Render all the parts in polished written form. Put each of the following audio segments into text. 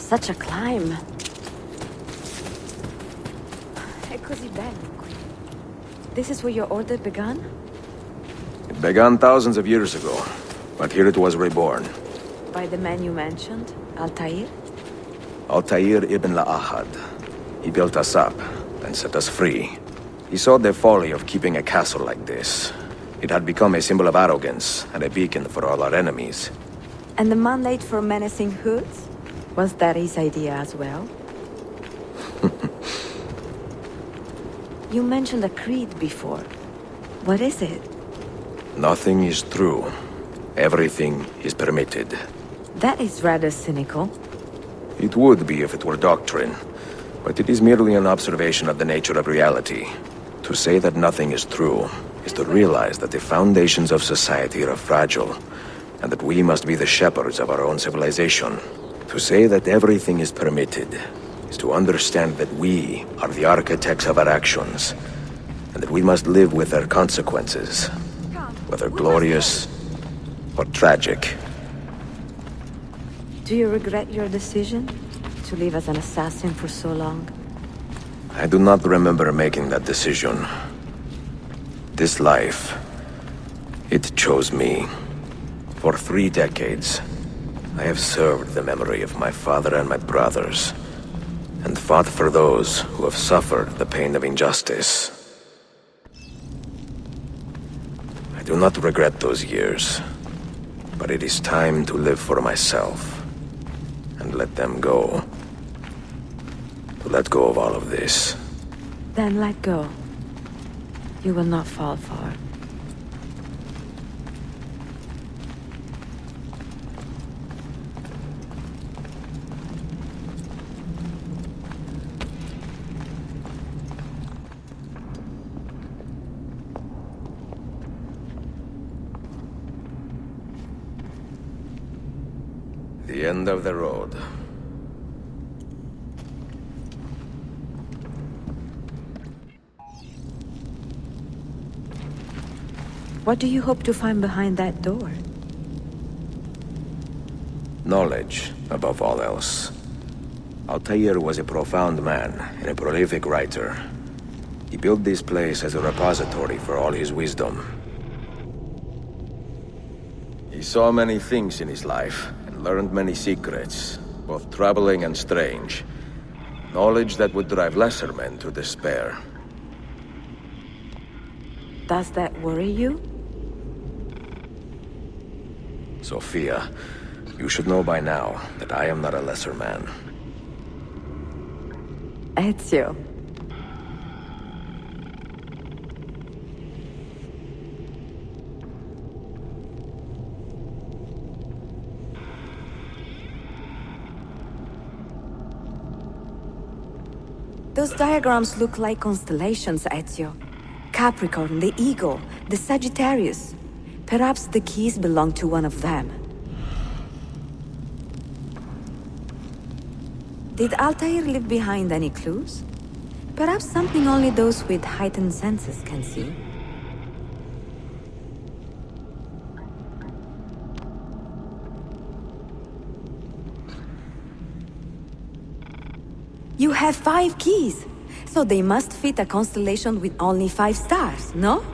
such a climb. È così bello qui. This is where your order began? It began thousands of years ago, but here it was reborn. By the man you mentioned, Altair? Altair ibn La'ahad. He built us up, and set us free. He saw the folly of keeping a castle like this. It had become a symbol of arrogance, and a beacon for all our enemies. And the mandate for menacing hoods? Was that his idea as well? You mentioned a creed before. What is it? Nothing is true. Everything is permitted. That is rather cynical. It would be if it were doctrine, but it is merely an observation of the nature of reality. To say that nothing is true is to realize that the foundations of society are fragile, and that we must be the shepherds of our own civilization. To say that everything is permitted is to understand that we are the architects of our actions, and that we must live with their consequences, whether glorious or tragic. Do you regret your decision to live as an assassin for so long? I do not remember making that decision. This life, it chose me. For 3 decades, I have served the memory of my father and my brothers, and fought for those who have suffered the pain of injustice. I do not regret those years, but it is time to live for myself, and let them go. To let go of all of this. Then let go. You will not fall far. The end of the road. What do you hope to find behind that door? Knowledge, above all else. Altair was a profound man and a prolific writer. He built this place as a repository for all his wisdom. He saw many things in his life, and learned many secrets, both troubling and strange. Knowledge that would drive lesser men to despair. Does that worry you? Sophia, you should know by now that I am not a lesser man. Ezio. Those diagrams look like constellations, Ezio. Capricorn, the Eagle, the Sagittarius. Perhaps the keys belong to one of them. Did Altair leave behind any clues? Perhaps something only those with heightened senses can see. You have 5 keys, so they must fit a constellation with only 5 stars, no?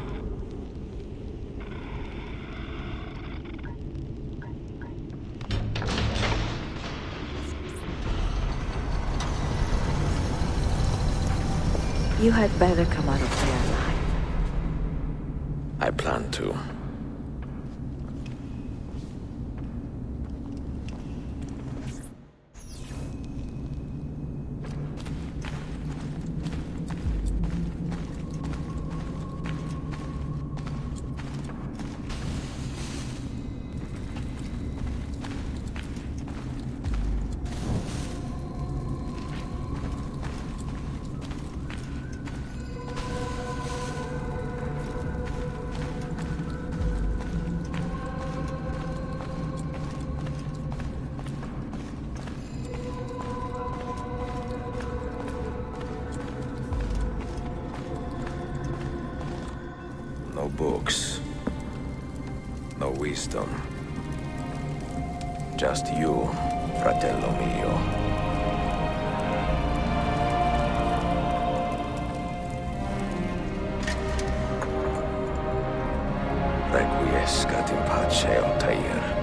You had better come out of there alive. I plan to. No books. No wisdom. Just you, fratello mio. Requiescat in pace, Altair.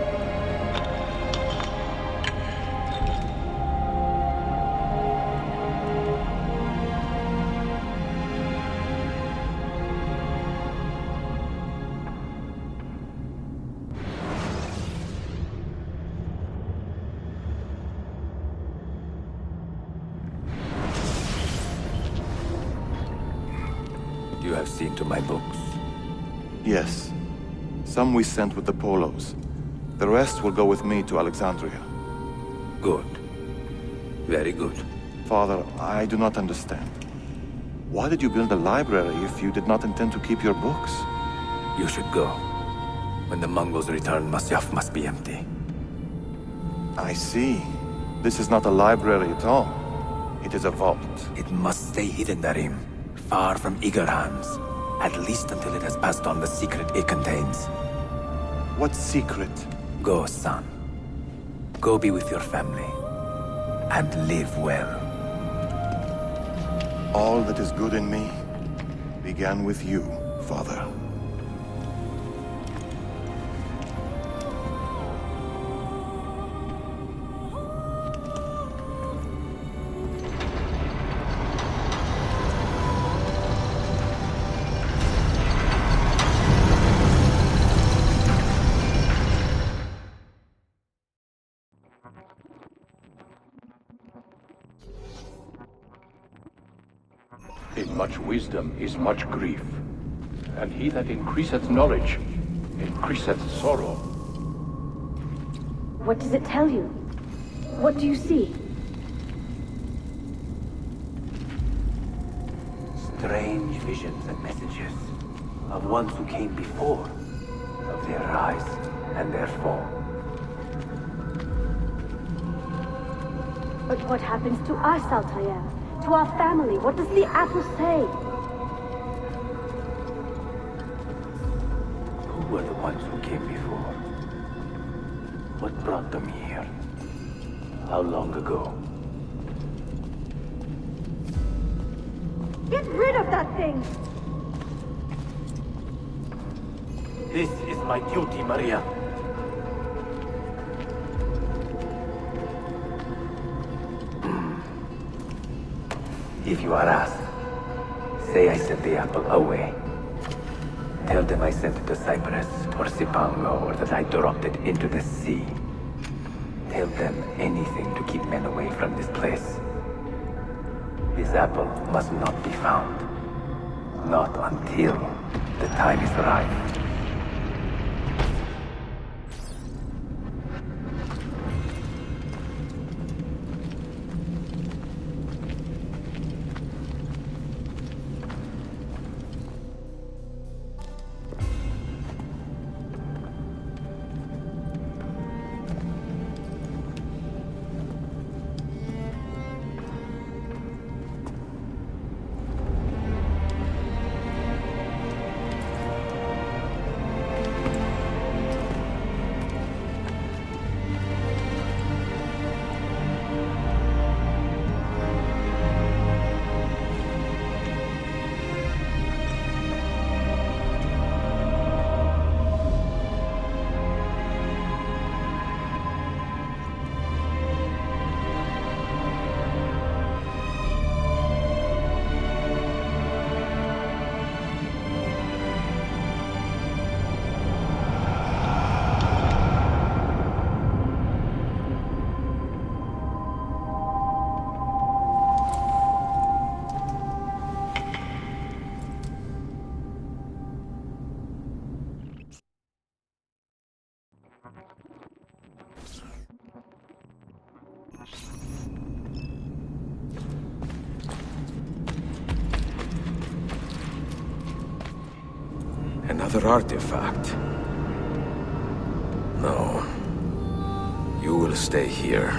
You have seen to my books. Yes. Some we sent with the Polos. The rest will go with me to Alexandria. Good. Very good. Father, I do not understand. Why did you build a library if you did not intend to keep your books? You should go. When the Mongols return, Masyaf must be empty. I see. This is not a library at all. It is a vault. It must stay hidden, Darim. Far from eager hands. At least until it has passed on the secret it contains. What secret? Go, son. Go be with your family. And live well. All that is good in me began with you, Father. In much wisdom is much grief, and he that increaseth knowledge increaseth sorrow. What does it tell you? What do you see? Strange visions and messages of ones who came before, of their rise and their fall. But what happens to us, Altair? To our family? What does the apple say? Who were the ones who came before? What brought them here? How long ago? Get rid of that thing! This is my duty, Maria. If you are asked, say I sent the apple away. Tell them I sent it to Cyprus or Cipango, or that I dropped it into the sea. Tell them anything to keep men away from this place. This apple must not be found. Not until the time is right. Another artifact. No. You will stay here.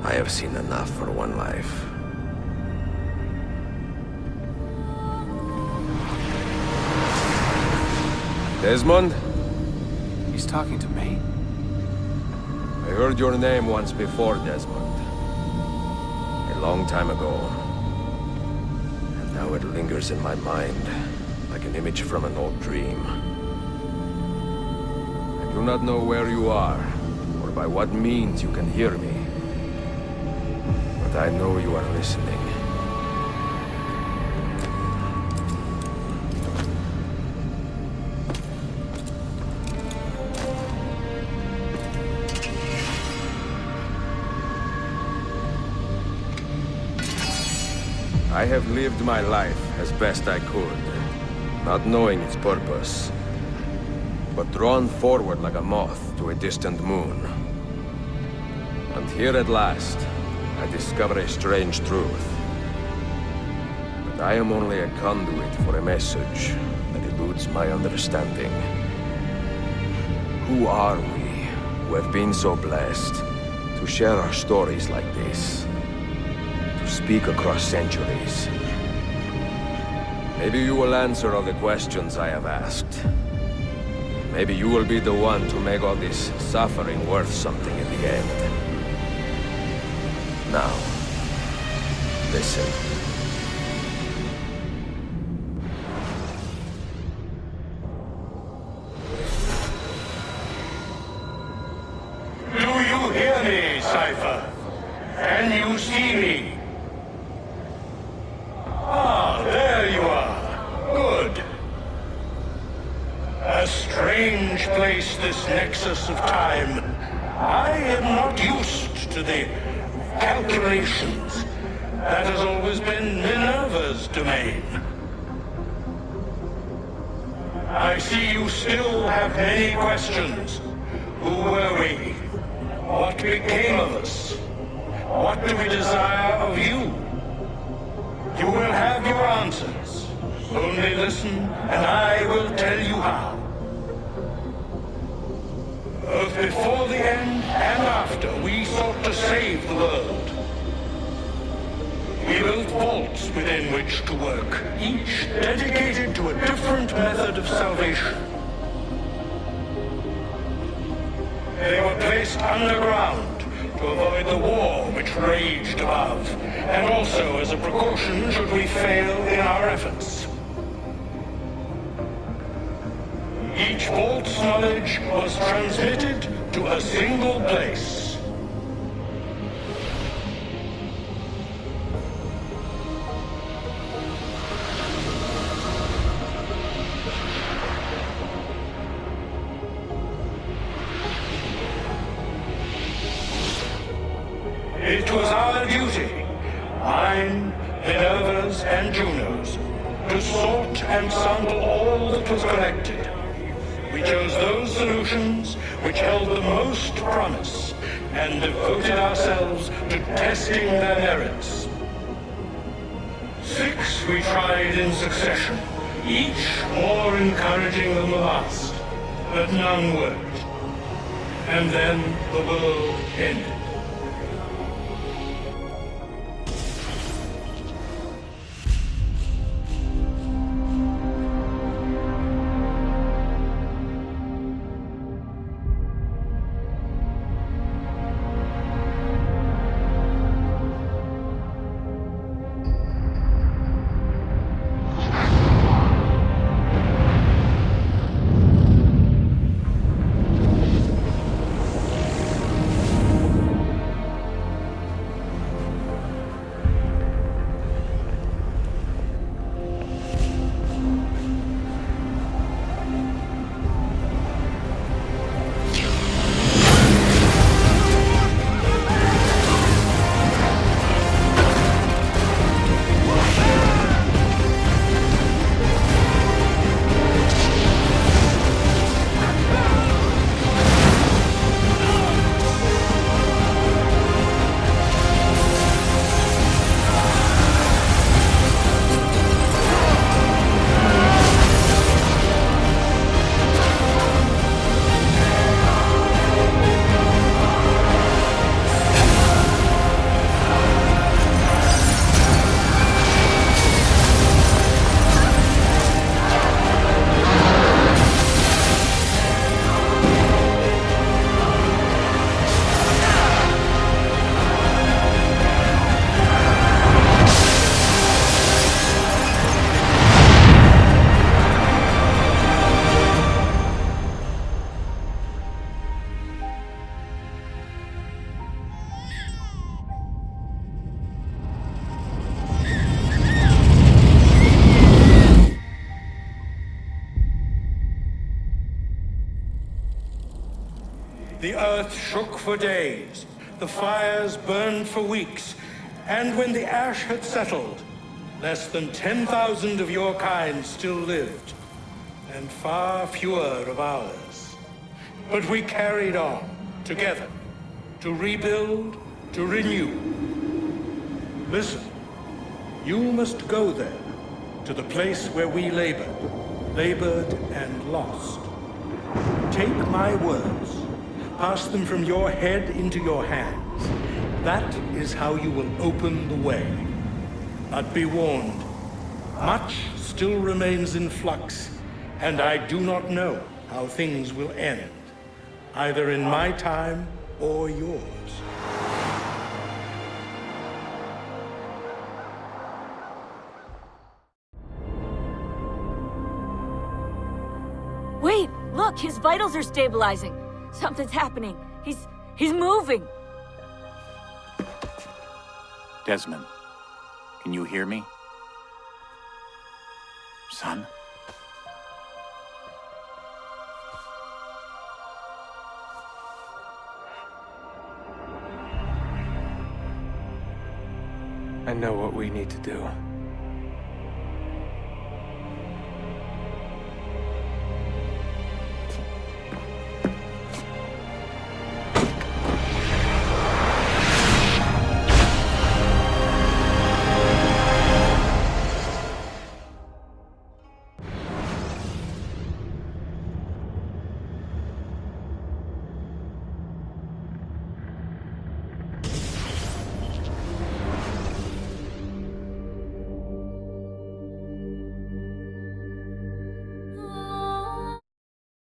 I have seen enough for one life. Desmond? He's talking to me. I heard your name once before, Desmond. A long time ago. And now it lingers in my mind, like an image from an old dream. do not know where you are, or by what means you can hear me. But I know you are listening. I have lived my life as best I could, not knowing its purpose, but drawn forward like a moth to a distant moon. And here at last, I discover a strange truth. But I am only a conduit for a message that eludes my understanding. Who are we, who have been so blessed, to share our stories like this? To speak across centuries? Maybe you will answer all the questions I have asked. Maybe you will be the one to make all this suffering worth something in the end. Now, listen. Do you hear me, Cypher? Can you see me? Ah, there you are. Good. A strange place, this nexus of time. I am not used to the calculations. That has always been Minerva's domain. I see you still have many questions. Who were we? What became of us? What do we desire of you? You will have your answers. Only listen, and I will tell you how. Both before the end and after, we sought to save the world. We built vaults within which to work, each dedicated to a different method of salvation. They were placed underground to avoid the war which raged above, and also as a precaution should we fail in our efforts. Each vault's knowledge was transmitted to a single place. It was our duty, mine, Minerva's, and Juno's, to sort and sample all that was collected. We chose those solutions which held the most promise, and devoted ourselves to testing their merits. 6 we tried in succession, each more encouraging than the last, but none worked. And then the world ended. the earth shook for days, the fires burned for weeks, and when the ash had settled, less than 10,000 of your kind still lived, and far fewer of ours. But we carried on, together, to rebuild, to renew. Listen, you must go there, to the place where we labored and lost. Take my words, pass them from your head into your hands. That is how you will open the way. But be warned, much still remains in flux, and I do not know how things will end, either in my time or yours. Wait! Look! His vitals are stabilizing! Something's happening! He's moving! Desmond, can you hear me? Son? I know what we need to do.